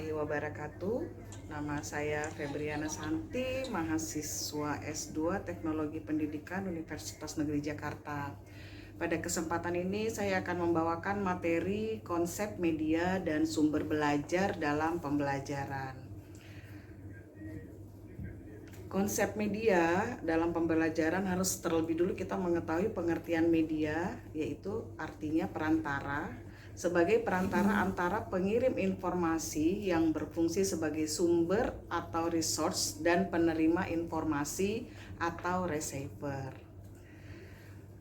warahmatullahi wabarakatuh. Nama saya Febriana Santi, mahasiswa S2 Teknologi Pendidikan Universitas Negeri Jakarta. Pada kesempatan ini saya akan membawakan materi konsep media dan sumber belajar dalam pembelajaran. Konsep media dalam pembelajaran harus terlebih dulu kita mengetahui pengertian media, yaitu artinya perantara, sebagai perantara antara pengirim informasi yang berfungsi sebagai sumber atau resource dan penerima informasi atau receiver.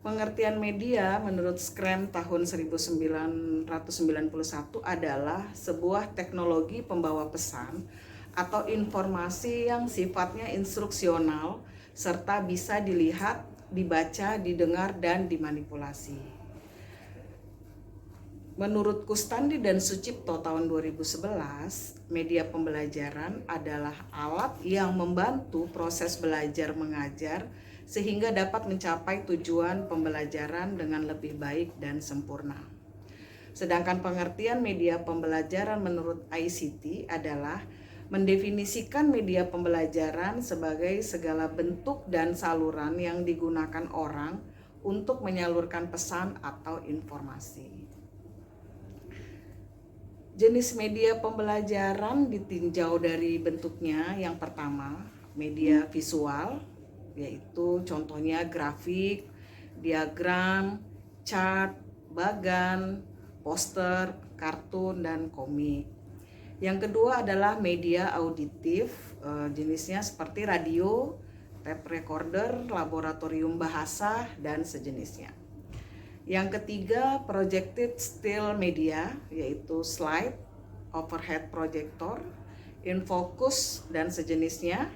Pengertian media menurut Scrum tahun 1991 adalah sebuah teknologi pembawa pesan atau informasi yang sifatnya instruksional serta bisa dilihat, dibaca, didengar, dan dimanipulasi. Menurut Kustandi dan Sucipto tahun 2011, media pembelajaran adalah alat yang membantu proses belajar mengajar sehingga dapat mencapai tujuan pembelajaran dengan lebih baik dan sempurna. Sedangkan pengertian media pembelajaran menurut ICT adalah mendefinisikan media pembelajaran sebagai segala bentuk dan saluran yang digunakan orang untuk menyalurkan pesan atau informasi. Jenis media pembelajaran ditinjau dari bentuknya. Yang pertama, media visual, yaitu contohnya grafik, diagram, chart, bagan, poster, kartun, dan komik. Yang kedua adalah media auditif, jenisnya seperti radio, tape recorder, laboratorium bahasa, dan sejenisnya. Yang ketiga, projected still media, yaitu slide, overhead projector, infocus, dan sejenisnya.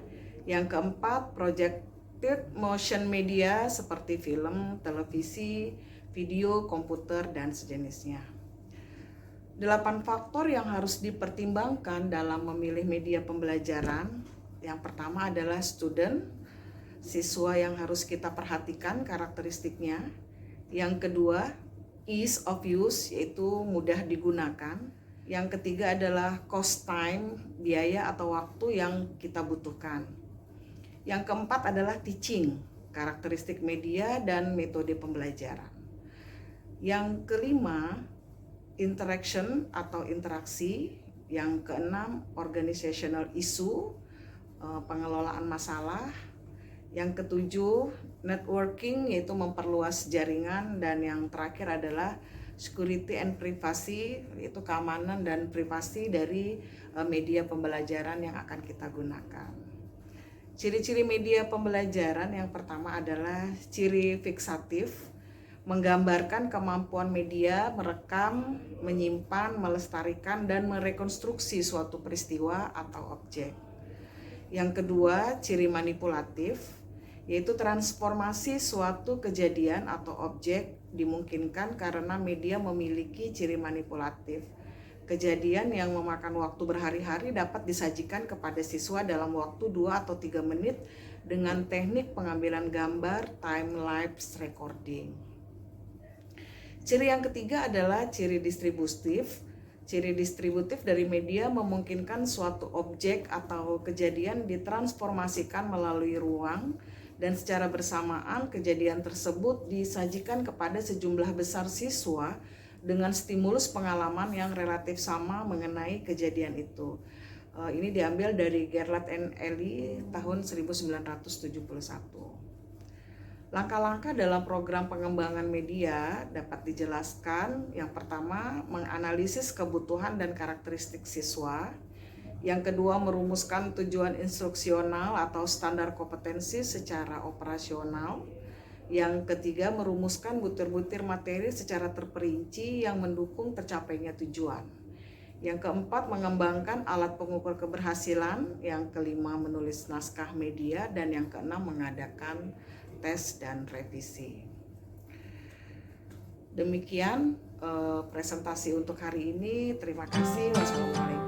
Yang keempat, projected motion media seperti film, televisi, video, komputer, dan sejenisnya. 8 faktor yang harus dipertimbangkan dalam memilih media pembelajaran. Yang pertama adalah student, siswa yang harus kita perhatikan karakteristiknya. Yang kedua, ease of use, yaitu mudah digunakan. Yang ketiga adalah cost time, biaya atau waktu yang kita butuhkan. Yang keempat adalah teaching, karakteristik media dan metode pembelajaran. Yang kelima, interaction atau interaksi. Yang keenam, organizational issue, pengelolaan masalah. Yang ketujuh, networking, yaitu memperluas jaringan. Dan yang terakhir adalah security and privacy, yaitu keamanan dan privasi dari media pembelajaran yang akan kita gunakan. Ciri-ciri media pembelajaran yang pertama adalah ciri fiksatif, menggambarkan kemampuan media merekam, menyimpan, melestarikan, dan merekonstruksi suatu peristiwa atau objek. Yang kedua, ciri manipulatif, yaitu transformasi suatu kejadian atau objek dimungkinkan karena media memiliki ciri manipulatif. Kejadian yang memakan waktu berhari-hari dapat disajikan kepada siswa dalam waktu 2 atau 3 menit dengan teknik pengambilan gambar time-lapse recording. Ciri yang ketiga adalah ciri distributif. Ciri distributif dari media memungkinkan suatu objek atau kejadian ditransformasikan melalui ruang dan secara bersamaan kejadian tersebut disajikan kepada sejumlah besar siswa dengan stimulus pengalaman yang relatif sama mengenai kejadian itu. Ini diambil dari Gerlach and Ellie tahun 1971. Langkah-langkah dalam program pengembangan media dapat dijelaskan. Yang pertama, menganalisis kebutuhan dan karakteristik siswa. Yang kedua, merumuskan tujuan instruksional atau standar kompetensi secara operasional. Yang ketiga, merumuskan butir-butir materi secara terperinci yang mendukung tercapainya tujuan. Yang keempat, mengembangkan alat pengukur keberhasilan. Yang kelima, menulis naskah media. Dan yang keenam, mengadakan tes dan revisi. Demikian presentasi untuk hari ini. Terima kasih. Wassalamualaikum.